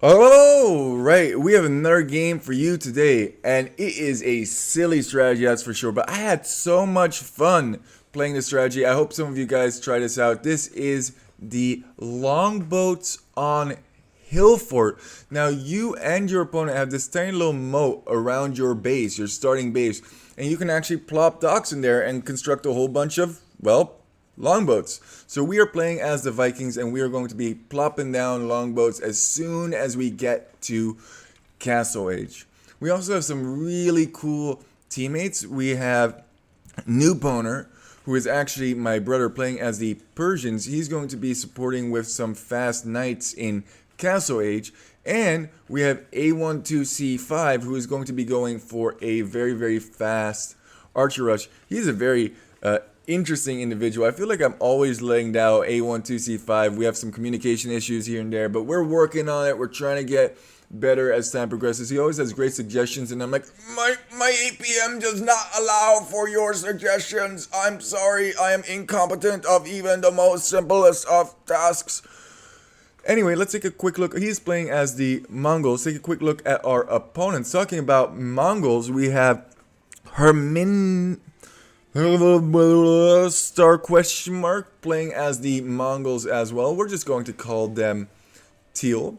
All right, we have another game for you today, and it is a silly strategy, that's for sure. But I had so much fun playing this strategy. I hope some of you guys try this out. This is the Longboats on Hill Fort. Now, you and your opponent have this tiny little moat around your base, your starting base, and you can actually plop docks in there and construct a whole bunch of, well, longboats. So we are playing as the Vikings, and we are going to be plopping down longboats as soon as we get to Castle Age. We also have some really cool teammates. We have New Boner, who is actually my brother playing as the Persians. He's going to be supporting with some fast knights in Castle Age. And we have A12C5, who is going to be going for a very, very fast Archer Rush. He's a very interesting individual. I feel like I'm always laying down A12C5. We have some communication issues here and there, but we're working on it. We're trying to get better as time progresses. He always has great suggestions, and I'm like, my APM does not allow for your suggestions. I'm sorry, I am incompetent of even the most simplest of tasks. Anyway, let's take a quick look. He's playing as the Mongols. Take a quick look at our opponents. Talking about Mongols, we have Hermin star question mark playing as the Mongols as well. We're just going to call them Teal.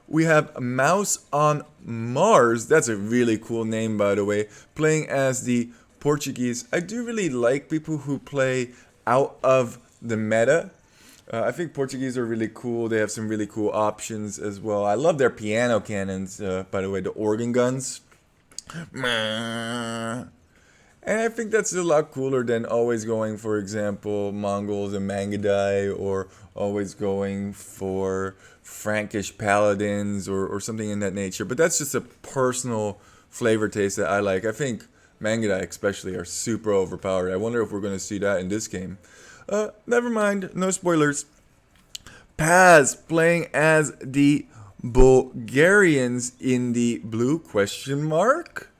We have Mouse on Mars. That's a really cool name, by the way. Playing as the Portuguese. I do really like people who play out of the meta. I think Portuguese are really cool. They have some really cool options as well. I love their piano cannons, by the way, the organ guns. And I think that's a lot cooler than always going, for example, Mongols and Mangudai, or always going for Frankish paladins or something in that nature. But that's just a personal flavor taste that I like. I think Mangudai especially are super overpowered. I wonder if we're going to see that in this game. Never mind, no spoilers. Paz playing as the Bulgarians in the blue question mark.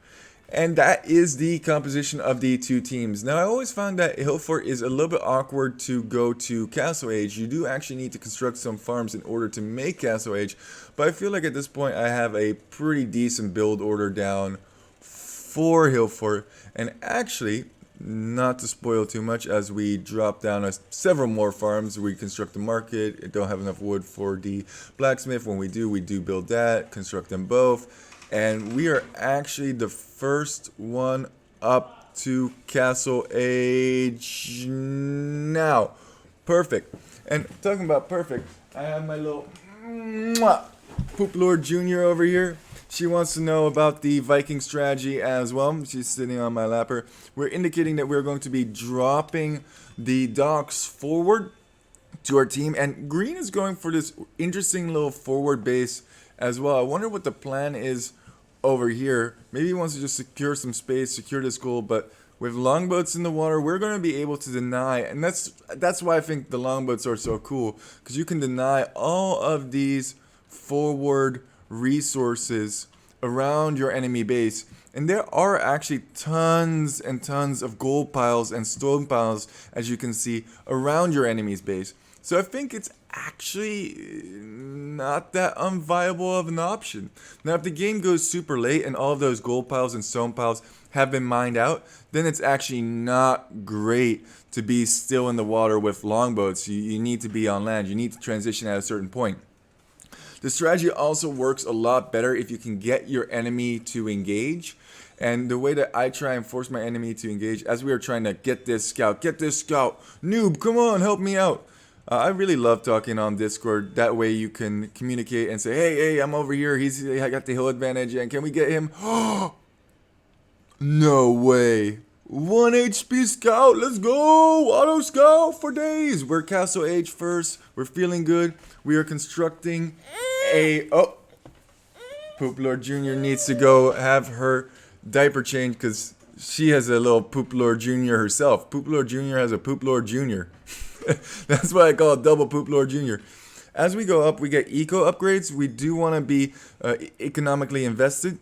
And that is the composition of the two teams. Now, I always found that Hillfort is a little bit awkward to go to Castle Age. You do actually need to construct some farms in order to make Castle Age. But I feel like at this point I have a pretty decent build order down for Hillfort. And actually, not to spoil too much, as we drop down several more farms, we construct the market. Don't have enough wood for the blacksmith. When we do build that, construct them both. And we are actually the first one up to Castle Age now. Perfect. And talking about perfect, I have my little Poop Lord Jr. over here. She wants to know about the Viking strategy as well. She's sitting on my lapper. We're indicating that we're going to be dropping the docks forward to our team. And green is going for this interesting little forward base as well. I wonder what the plan is over here. Maybe he wants to just secure some space, secure this goal, but with longboats in the water, we're going to be able to deny, and that's why I think the longboats are so cool, because you can deny all of these forward resources around your enemy base. And there are actually tons and tons of gold piles and stone piles, as you can see, around your enemy's base. So I think it's actually not that unviable of an option. Now, if the game goes super late and all of those gold piles and stone piles have been mined out, then it's actually not great to be still in the water with longboats. You need to be on land. You need to transition at a certain point. The strategy also works a lot better if you can get your enemy to engage. And the way that I try and force my enemy to engage, as we are trying to get this scout, noob, come on, help me out. I really love talking on Discord. That way you can communicate and say, hey, I'm over here. I got the hill advantage, and can we get him? No way. 1 HP scout. Let's go. Auto scout for days. We're Castle Age first. We're feeling good. We are constructing Poop Lord Jr. needs to go have her diaper changed because she has a little Poop Lord Jr. herself. Poop Lord Jr. has a Poop Lord Jr. That's why I call it double Poop Lord Jr. As we go up, we get eco upgrades. We do want to be economically invested.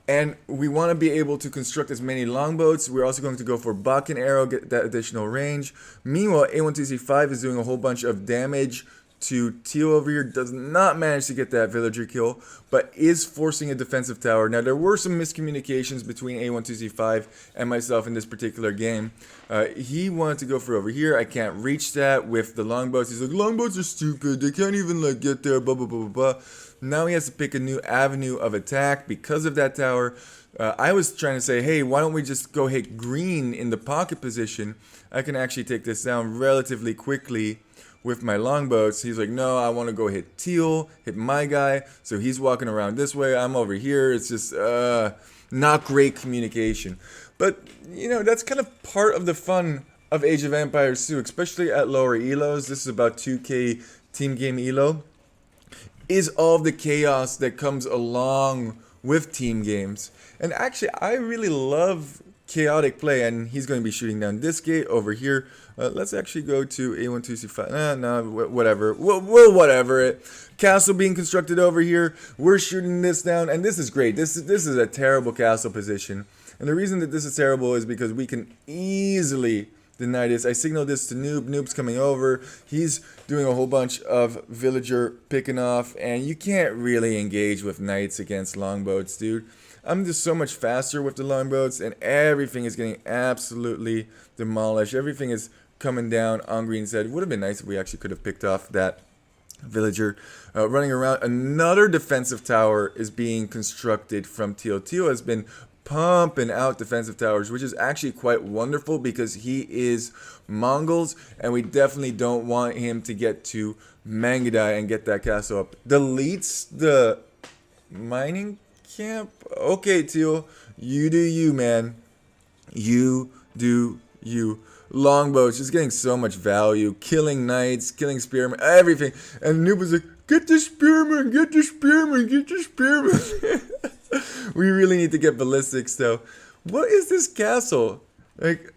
And we want to be able to construct as many longboats. We're also going to go for Buck and Arrow, get that additional range. Meanwhile, A12C5 is doing a whole bunch of damage to Teal over here. Does not manage to get that villager kill, but is forcing a defensive tower. Now, there were some miscommunications between A12C5 and myself in this particular game. He wanted to go for over here. I can't reach that with the longboats. He's like, longboats are stupid. They can't even like get there, blah, blah, blah, blah, blah. Now he has to pick a new avenue of attack because of that tower. I was trying to say, hey, why don't we just go hit green in the pocket position? I can actually take this down relatively quickly with my longboats. He's like, no, I want to go hit teal, hit my guy. So he's walking around this way. I'm over here. It's just not great communication. But, you know, that's kind of part of the fun of Age of Empires too, especially at lower elos. This is about 2k team game elo. Is all of the chaos that comes along with team games. And actually, I really love chaotic play, and he's going to be shooting down this gate over here. Let's actually go to A12C5. No, whatever. Whatever it. Castle being constructed over here. We're shooting this down, and this is great. This is a terrible castle position. And the reason that this is terrible is because we can easily deny this. I signaled this to Noob. Noob's coming over. He's doing a whole bunch of villager picking off, and you can't really engage with knights against longboats, dude. I'm just so much faster with the longboats, and everything is getting absolutely demolished. Everything is coming down on green's head. It would have been nice if we actually could have picked off that villager running around. Another defensive tower is being constructed from Teal. Teal has been pumping out defensive towers, which is actually quite wonderful because he is Mongols, and we definitely don't want him to get to Mangadai and get that castle up. Deletes the mining camp. Okay, Teal, you do you, man. You do you. Longbows just getting so much value, killing knights, killing spearmen, everything. And Noob was like, get the spearmen, get the spearmen, get the spearmen. We really need to get ballistics though. What is this castle? Like,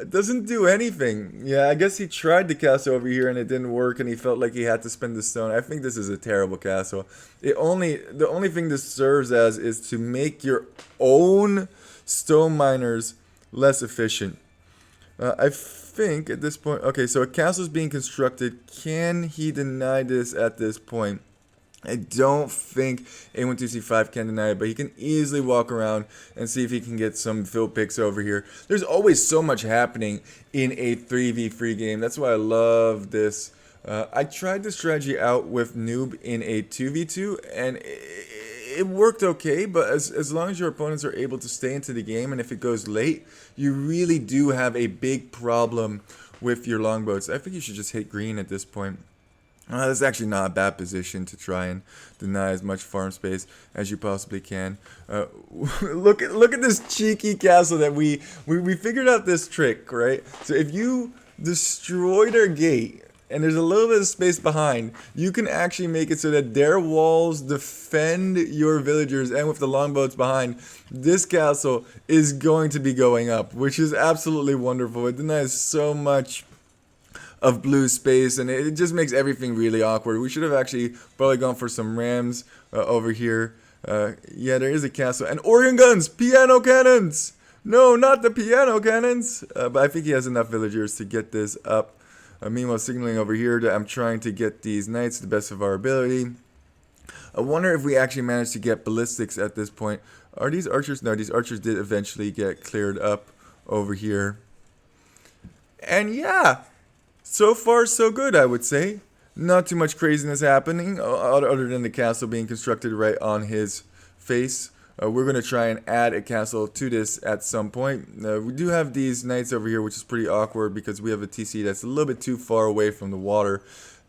it doesn't do anything. Yeah, I guess he tried the castle over here and it didn't work, and he felt like he had to spend the stone. I think this is a terrible castle. The only thing this serves as is to make your own stone miners less efficient. I think at this point, okay, so a castle is being constructed. Can he deny this at this point? I don't think A12C5 can deny it, but he can easily walk around and see if he can get some fill picks over here. There's always so much happening in a 3v3 game. That's why I love this. I tried this strategy out with Noob in a 2v2, and it worked okay, but as long as your opponents are able to stay into the game, and if it goes late, you really do have a big problem with your longboats. I think you should just hit green at this point. That's actually not a bad position to try and deny as much farm space as you possibly can. Look at this cheeky castle that we figured out this trick, right? So if you destroy their gate and there's a little bit of space behind, you can actually make it so that their walls defend your villagers, and with the longboats behind, this castle is going to be going up, which is absolutely wonderful. It denies so much of blue space, and it just makes everything really awkward. We should have actually probably gone for some rams over here. Yeah, there is a castle. And organ guns! Piano cannons! No, not the piano cannons! But I think he has enough villagers to get this up. Meanwhile, signaling over here that I'm trying to get these knights to the best of our ability. I wonder if we actually managed to get ballistics at this point. Are these archers? No, these archers did eventually get cleared up over here. And yeah, so far so good, I would say. Not too much craziness happening other than the castle being constructed right on his face. We're going to try and add a castle to this at some point. We do have these knights over here, which is pretty awkward because we have a TC that's a little bit too far away from the water.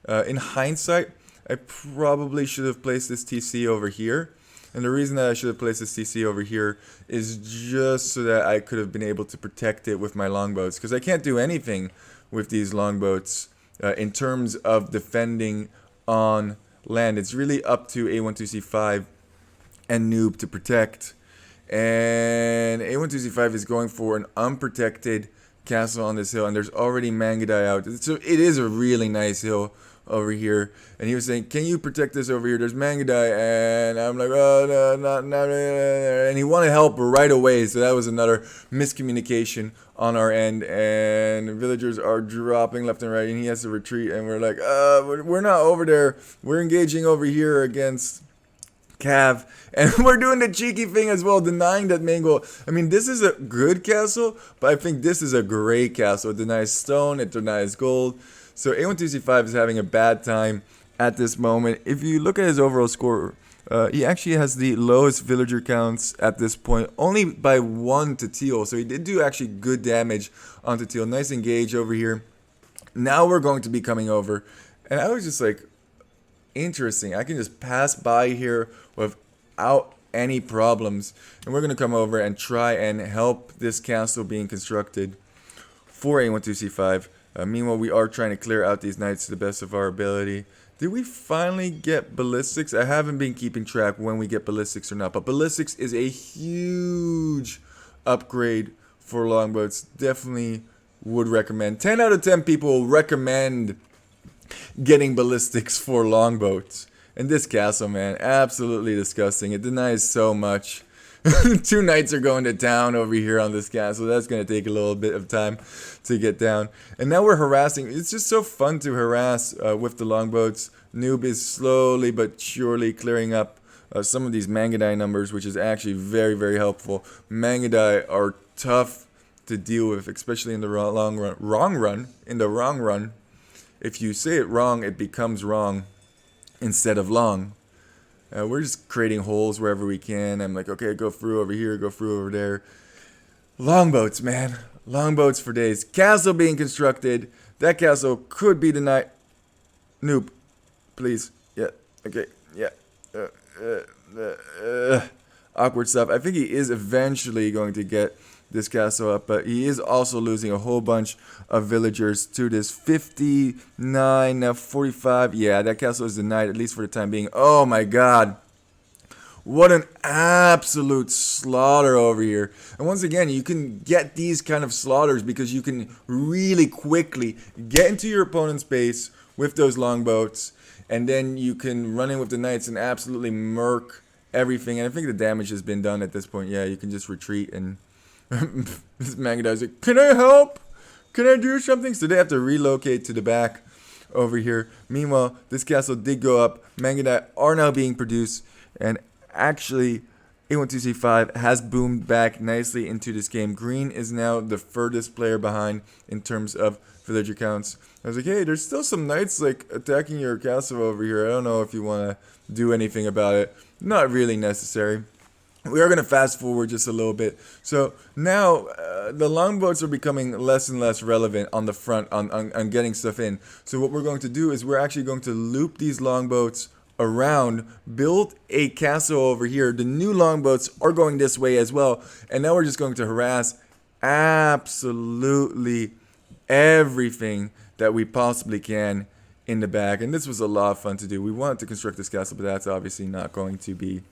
In hindsight, I probably should have placed this TC over here. And the reason that I should have placed this TC over here is just so that I could have been able to protect it with my longboats. Because I can't do anything with these longboats in terms of defending on land. It's really up to A12C5 and Noob to protect. And A12C5 is going for an unprotected castle on this hill. And there's already Mangadai out. So it is a really nice hill over here, and he was saying, "Can you protect this over here? There's Mangadai," and I'm like, "Oh no, not," and he wanted help right away. So that was another miscommunication on our end, and villagers are dropping left and right, and he has to retreat, and we're like, we're not over there. We're engaging over here against Cav, and we're doing the cheeky thing as well, denying that main goal. I mean, this is a good castle, but I think this is a great castle. It denies stone, it denies gold. So A12C5 is having a bad time at this moment. If you look at his overall score, he actually has the lowest villager counts at this point, only by 1 to Teal. So he did do actually good damage onto Teal. Nice engage over here. Now we're going to be coming over, and I was just like, interesting. I can just pass by here without any problems, and we're gonna come over and try and help this castle being constructed for A12C5. Meanwhile, we are trying to clear out these knights to the best of our ability. Did we finally get ballistics? I haven't been keeping track when we get ballistics or not, but ballistics is a huge upgrade for longboats. Definitely would recommend. 10 out of 10 people will recommend getting ballistics for longboats. And this castle, man, absolutely disgusting. It denies so much. 2 knights are going to town over here on this castle. That's going to take a little bit of time to get down. And now we're harassing. It's just so fun to harass with the longboats. Noob is slowly but surely clearing up some of these Mangadai numbers, which is actually very, very helpful. Mangadai are tough to deal with, especially in the long run. In the wrong run. If you say it wrong, it becomes wrong instead of long. We're just creating holes wherever we can. I'm like, okay, go through over here, go through over there. Longboats, man. Longboats for days. Castle being constructed. That castle could be the night. Noob, please. Yeah, okay, yeah. Awkward stuff. I think he is eventually going to get this castle up, but he is also losing a whole bunch of villagers to this 59, now 45. Yeah, that castle is denied, at least for the time being. Oh my god. What an absolute slaughter over here. And once again, you can get these kind of slaughters because you can really quickly get into your opponent's base with those longboats, and then you can run in with the knights and absolutely murk everything. And I think the damage has been done at this point. Yeah, you can just retreat, and this Mangadai's like, can I help? Can I do something? So they have to relocate to the back over here. Meanwhile, this castle did go up. Mangadai are now being produced, and actually A12C5 has boomed back nicely into this game. Green is now the furthest player behind in terms of villager counts. I was like, hey, there's still some knights like attacking your castle over here. I don't know if you want to do anything about it. Not really necessary. We are going to fast forward just a little bit. So now the longboats are becoming less and less relevant on the front on getting stuff in. So what we're going to do is we're actually going to loop these longboats around, build a castle over here. The new longboats are going this way as well. And now we're just going to harass absolutely everything that we possibly can in the back. And this was a lot of fun to do. We wanted to construct this castle, but that's obviously not going to be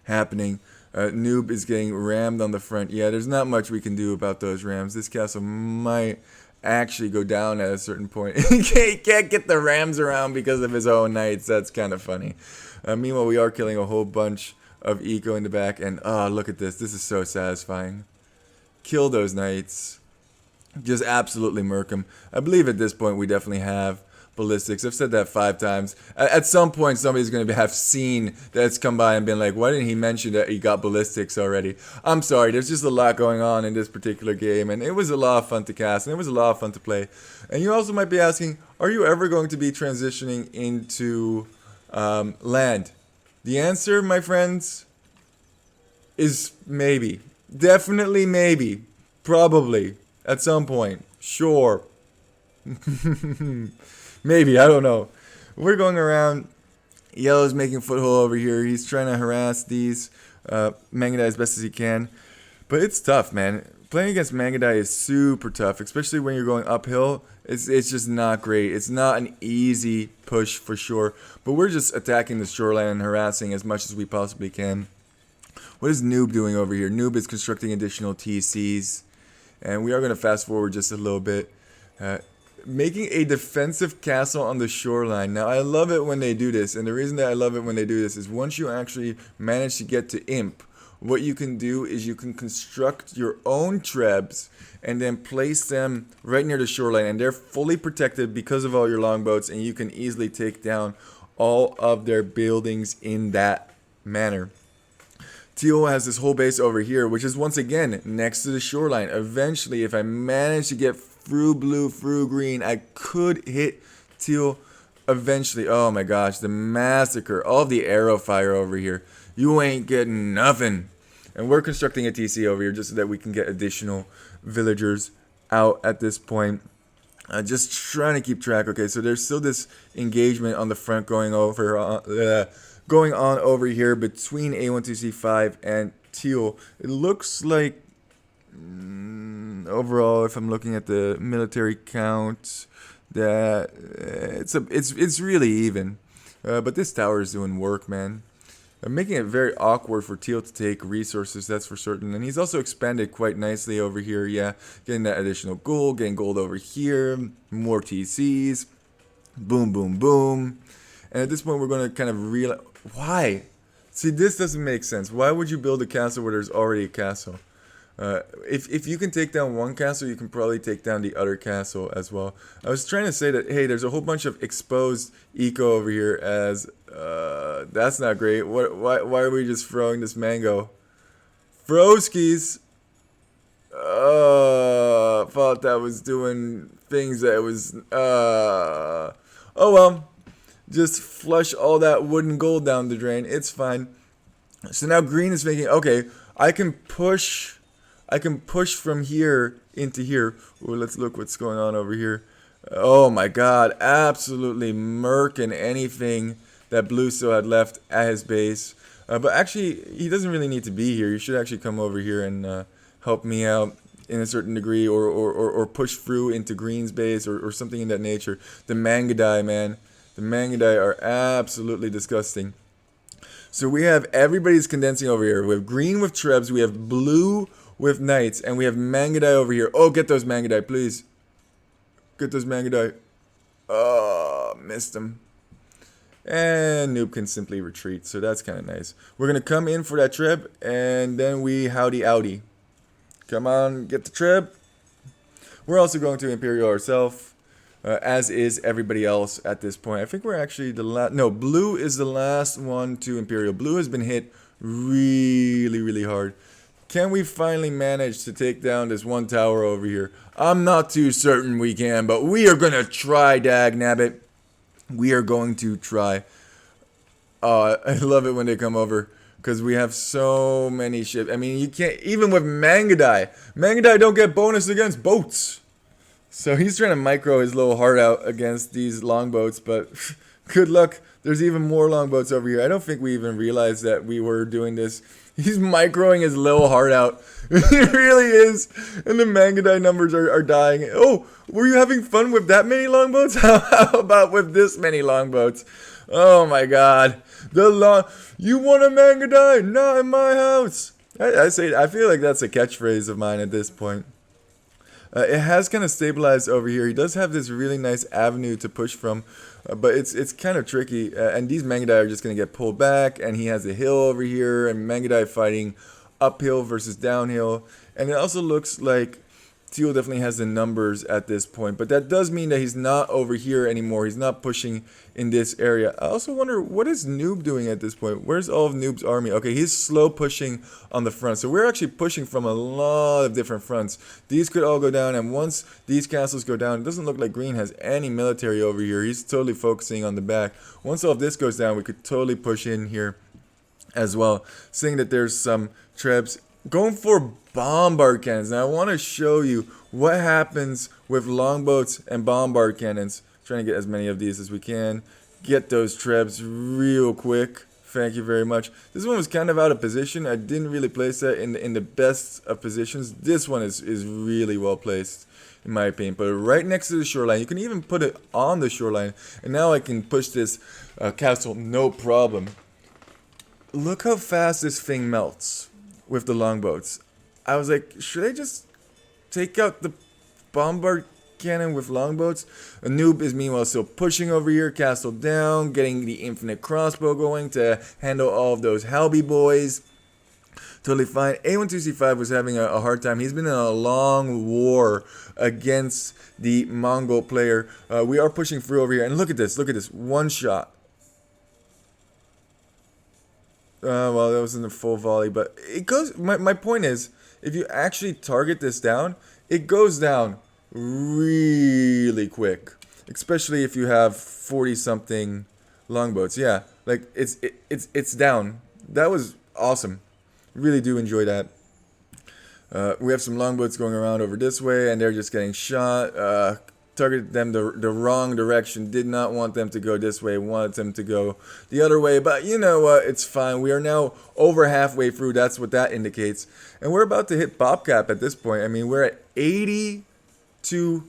happening. Noob is getting rammed on the front. Yeah, there's not much we can do about those rams. This castle might actually go down at a certain point. He can't get the rams around because of his own knights. That's kind of funny. Meanwhile, we are killing a whole bunch of eco in the back. And oh, look at this. This is so satisfying. Kill those knights. Just absolutely murk them. I believe at this point we definitely have ballistics. I've said that 5 times. At some point, somebody's going to have seen that's come by and been like, why didn't he mention that he got ballistics already? I'm sorry, there's just a lot going on in this particular game, and it was a lot of fun to cast, and it was a lot of fun to play. And you also might be asking, are you ever going to be transitioning into land? The answer, my friends, is maybe. Definitely maybe. Probably. At some point. Sure. Maybe, I don't know. We're going around. Yellow's making foothold over here. He's trying to harass these Mangadai as best as he can. But it's tough, man. Playing against Mangadai is super tough, especially when you're going uphill. It's just not great. It's not an easy push for sure. But we're just attacking the shoreline and harassing as much as we possibly can. What is Noob doing over here? Noob is constructing additional TCs. And we are going to fast forward just a little bit. making a defensive castle on the shoreline. Now, I love it when they do this, and the reason that I love it when they do this is once you actually manage to get to Imp, what you can do is you can construct your own trebs and then place them right near the shoreline, and they're fully protected because of all your longboats, and you can easily take down all of their buildings in that manner. Teal has this whole base over here, which is once again next to the shoreline. Eventually, if I manage to get through blue, through green, I could hit Teal eventually. Oh my gosh, the massacre. All the arrow fire over here. You ain't getting nothing. And we're constructing a TC over here just so that we can get additional villagers out at this point. Just trying to keep track. Okay, so there's still this engagement on the front going on over here between A12C5 and Teal. It looks like overall, if I'm looking at the military count, that it's really even. But this tower is doing work, man. Making it very awkward for Teal to take resources, that's for certain. And he's also expanded quite nicely over here, yeah. Getting that additional gold, getting gold over here, more TCs, boom, boom, boom. And at this point, we're going to kind of realize, why? See, this doesn't make sense. Why would you build a castle where there's already a castle? If you can take down one castle, you can probably take down the other castle as well. I was trying to say that, hey, there's a whole bunch of exposed eco over here as, that's not great. Why are we just throwing this mango? Froskies! Thought that was doing things that was, oh well. Just flush all that wood and gold down the drain. It's fine. So now green is thinking, okay, I can push from here into here. Ooh, let's look what's going on over here. Oh my god, absolutely murking anything that blue still had left at his base. But actually, he doesn't really need to be here. He should actually come over here and help me out in a certain degree, or push through into green's base or something in that nature. The Mangadai, man. The Mangadai are absolutely disgusting. So we have everybody's condensing over here. We have green with trebs, we have blue with knights, and we have Mangadai over here. Oh, get those Mangadai, please. Get those Mangadai. Oh, missed them. And Noob can simply retreat, so that's kind of nice. We're going to come in for that treb, and then we howdy oudy. Come on, get the treb. We're also going to Imperial ourselves. As is everybody else at this point. I think we're actually the last. No, blue is the last one to Imperial. Blue has been hit really, really hard. Can we finally manage to take down this one tower over here? I'm not too certain we can, but we are going to try, dagnabbit. We are going to try. I love it when they come over, because we have so many ships. I mean, you can't, even with Mangadai. Mangadai don't get bonus against boats. So he's trying to micro his little heart out against these longboats, but good luck. There's even more longboats over here. I don't think we even realized that we were doing this. He's microing his little heart out. He really is. And the Mangadai numbers are dying. Oh, were you having fun with that many longboats? How about with this many longboats? Oh my god. You want a Mangadai? Not in my house. I feel like that's a catchphrase of mine at this point. It has kind of stabilized over here. He does have this really nice avenue to push from, but it's kind of tricky. And these Mangadai are just going to get pulled back, and he has a hill over here, and Mangadai fighting uphill versus downhill. And it also looks like Teal definitely has the numbers at this point, but that does mean that he's not over here anymore. He's not pushing in this area. I also wonder, what is Noob doing at this point? Where's all of Noob's army? Okay, he's slow pushing on the front. So we're actually pushing from a lot of different fronts. These could all go down, and once these castles go down, it doesn't look like Green has any military over here. He's totally focusing on the back. Once all of this goes down, we could totally push in here as well. Seeing that there's some trebs going for bombard cannons. Now I want to show you what happens with longboats and bombard cannons. Trying to get as many of these as we can. Get those trebs real quick. Thank you very much. This one was kind of out of position. I didn't really place that in the best of positions. This one is really well placed, in my opinion. But right next to the shoreline. You can even put it on the shoreline. And now I can push this castle no problem. Look how fast this thing melts with the longboats. I was like, should I just take out the bombard cannon with longboats. A noob is meanwhile still pushing over here, castle down, getting the infinite crossbow going to handle all of those Halby boys. Totally fine. A12C5 was having a hard time. He's been in a long war against the Mongol player. We are pushing through over here. And look at this. Look at this. One shot. Well, that wasn't a full volley. But it goes... My point is, if you actually target this down, it goes down really quick. Especially if you have 40-something longboats. Yeah. Like, it's down. That was awesome. Really do enjoy that. We have some longboats going around over this way, and they're just getting shot. Targeted them the wrong direction. Did not want them to go this way. Wanted them to go the other way. But you know what? It's fine. We are now over halfway through. That's what that indicates. And we're about to hit pop cap at this point. I mean, we're at 82,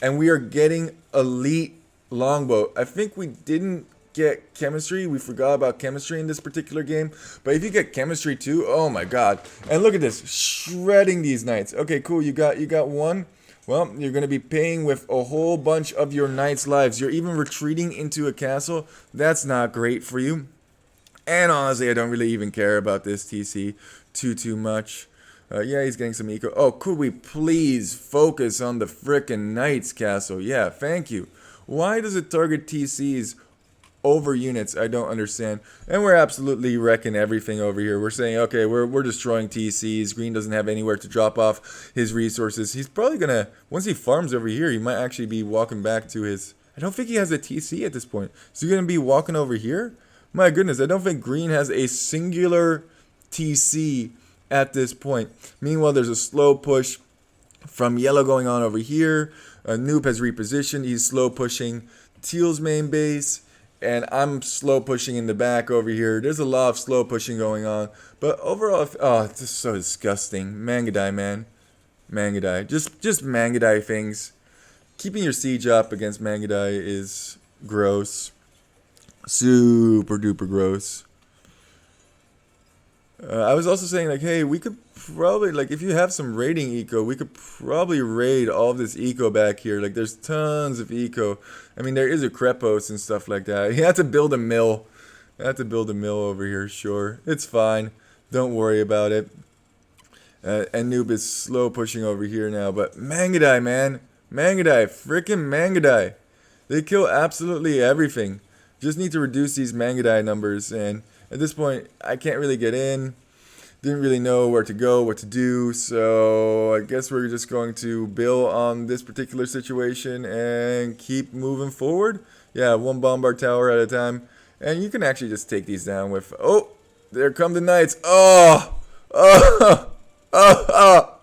and we are getting elite longboat. I think we didn't get chemistry. We forgot about chemistry in this particular game. But if you get chemistry too, oh my god. And look at this, shredding these knights. Okay, cool. You got one. Well, you're going to be paying with a whole bunch of your knights' lives. You're even retreating into a castle. That's not great for you. And honestly, I don't really even care about this TC too much. Yeah, he's getting some eco. Oh, could we please focus on the frickin' knights castle? Yeah, thank you. Why does it target TCs over units? I don't understand. And we're absolutely wrecking everything over here. We're saying, okay, we're destroying TCs. Green doesn't have anywhere to drop off his resources. He's probably gonna, once he farms over here, he might actually be walking back to his... I don't think he has a TC at this point. Is he gonna be walking over here? My goodness, I don't think Green has a singular TC at this point. Meanwhile, there's a slow push from Yellow going on over here. Noob has repositioned. He's slow pushing Teal's main base. And I'm slow pushing in the back over here. There's a lot of slow pushing going on. But overall, oh, it's just so disgusting. Mangadai, man. Mangadai. Just Mangadai things. Keeping your siege up against Mangadai is gross. Super duper gross. I was also saying, like, hey, we could probably, like, if you have some raiding eco, we could probably raid all of this eco back here. Like, there's tons of eco. I mean, there is a Krepos and stuff like that. You have to build a mill. I have to build a mill over here, sure. It's fine. Don't worry about it. And Noob is slow pushing over here now. But Mangadai, man. Mangadai. Freaking Mangadai. They kill absolutely everything. Just need to reduce these Mangadai numbers. And at this point, I can't really get in. Didn't really know where to go, what to do. So I guess we're just going to build on this particular situation and keep moving forward. Yeah, one bombard tower at a time. And you can actually just take these down with... Oh, there come the knights. Oh, oh, oh, oh.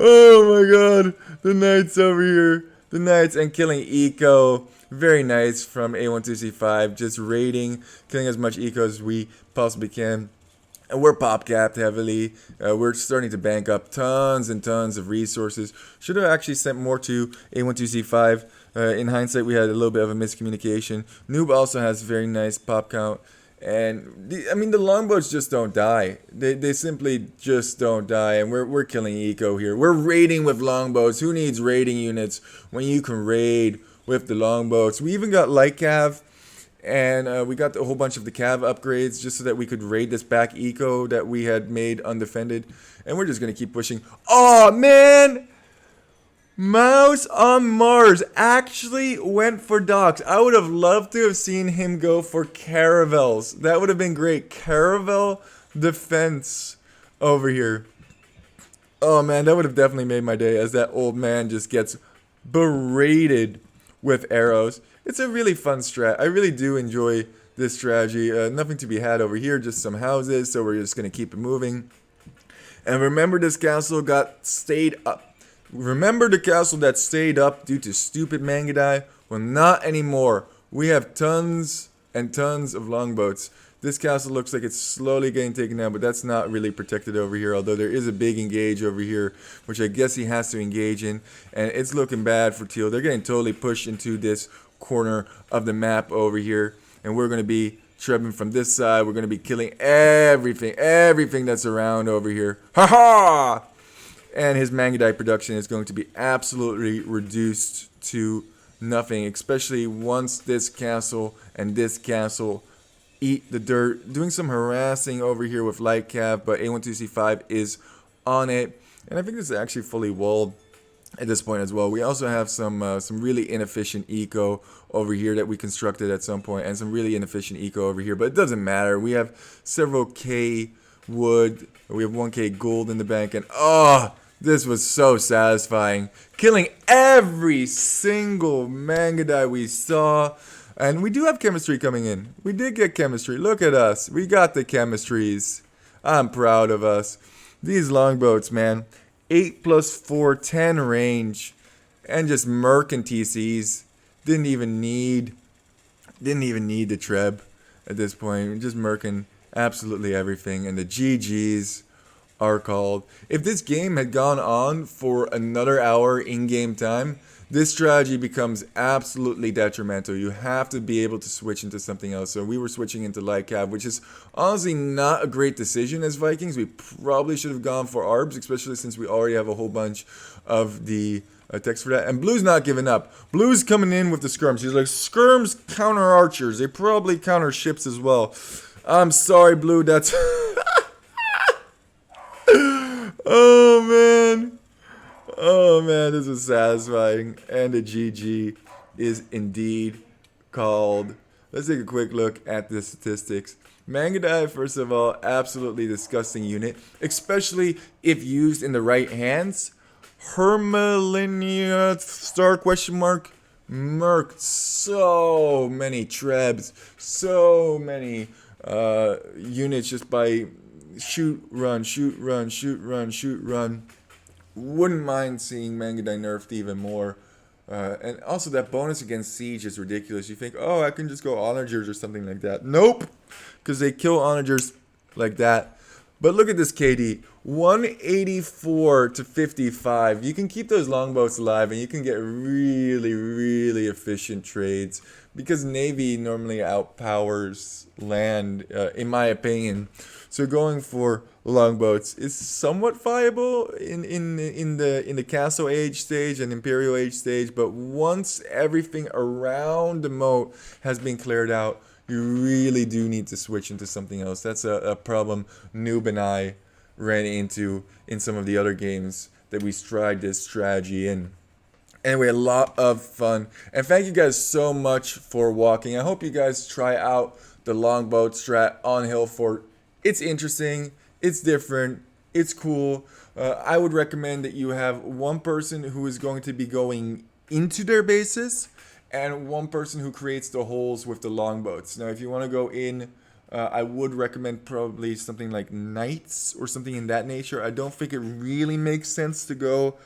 Oh my god. The knights over here. The knights and killing eco. Very nice from A12C5. Just raiding, killing as much eco as we possibly can. And we're pop capped heavily. We're starting to bank up tons and tons of resources. Should have actually sent more to A12C5. In hindsight, we had a little bit of a miscommunication. Noob also has very nice pop count. And, I mean, the longboats just don't die. They simply just don't die. And we're killing eco here. We're raiding with longboats. Who needs raiding units when you can raid with the longboats? We even got light cav. And we got a whole bunch of the cav upgrades just so that we could raid this back eco that we had made undefended. And we're just going to keep pushing. Oh, man! Mouse on Mars actually went for docks. I would have loved to have seen him go for caravels. That would have been great. Caravel defense over here. Oh, man, that would have definitely made my day as that old man just gets berated with arrows. It's a really fun strat. I really do enjoy this strategy. Nothing to be had over here, just some houses, so we're just going to keep it moving. And remember, this castle stayed up. Remember the castle that stayed up due to stupid Mangadai? Well, not anymore. We have tons and tons of longboats. This castle looks like it's slowly getting taken down, but that's not really protected over here, although there is a big engage over here, which I guess he has to engage in. And it's looking bad for Teal. They're getting totally pushed into this corner of the map over here, and we're going to be trebbing from this side. We're going to be killing everything that's around over here. Ha ha! and his Mangudai production is going to be absolutely reduced to nothing, especially once this castle and this castle eat the dirt. Doing some harassing over here with light cav, but A12C5 is on it, and I think this is actually fully walled at this point as well. We also have some really inefficient eco over here that we constructed at some point, and some really inefficient eco over here, but it doesn't matter. We have several K wood, we have 1K gold in the bank, and oh, this was so satisfying. Killing every single Mangudai we saw. And we do have chemistry coming in. We did get chemistry. Look at us. We got the chemistries. I'm proud of us. These longboats, man. 8 plus 4, 10 range. And just murking TCs. Didn't even need the treb at this point. Just murking absolutely everything. And the GGs are called. If this game had gone on for another hour in-game time, this strategy becomes absolutely detrimental. You have to be able to switch into something else. So we were switching into light cav, which is honestly not a great decision as Vikings. We probably should have gone for ARBs, especially since we already have a whole bunch of the text for that. And Blue's not giving up. Blue's coming in with the skirms. He's like, skirms counter archers. They probably counter ships as well. I'm sorry, Blue. That's... Oh, man. Oh man, this is satisfying. And the GG is indeed called. Let's take a quick look at the statistics. Mangudai, first of all, absolutely disgusting unit, especially if used in the right hands. Hermelinia star question mark murked so many trebs, so many units just by shoot, run, shoot, run, shoot, run, shoot, run. Wouldn't mind seeing Mangudai nerfed even more. And also that bonus against siege is ridiculous. You think, oh, I can just go onagers or something like that. Nope, because they kill onagers like that. But look at this KD, 184 to 55. You can keep those longboats alive, and you can get really, really efficient trades, because Navy normally outpowers land, in my opinion. So going for longboats is somewhat viable in the Castle Age stage and Imperial Age stage, but once everything around the moat has been cleared out, you really do need to switch into something else. That's a problem Noob and I ran into in some of the other games that we tried this strategy in. Anyway, a lot of fun. And thank you guys so much for walking. I hope you guys try out the longboat strat on Hill Fort. It's interesting, it's different, it's cool. I would recommend that you have one person who is going to be going into their bases and one person who creates the holes with the longboats. Now, if you want to go in, I would recommend probably something like knights or something in that nature. I don't think it really makes sense to go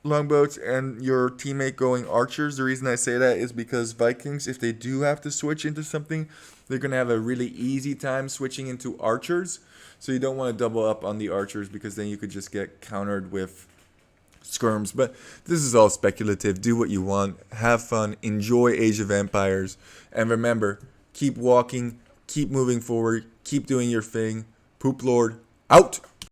longboats and your teammate going archers. The reason I say that is because Vikings, if they do have to switch into something, they're going to have a really easy time switching into archers. So you don't want to double up on the archers, because then you could just get countered with skirms. But this is all speculative. Do what you want. Have fun. Enjoy Age of Empires. And remember, keep walking. Keep moving forward. Keep doing your thing. Poop Lord out.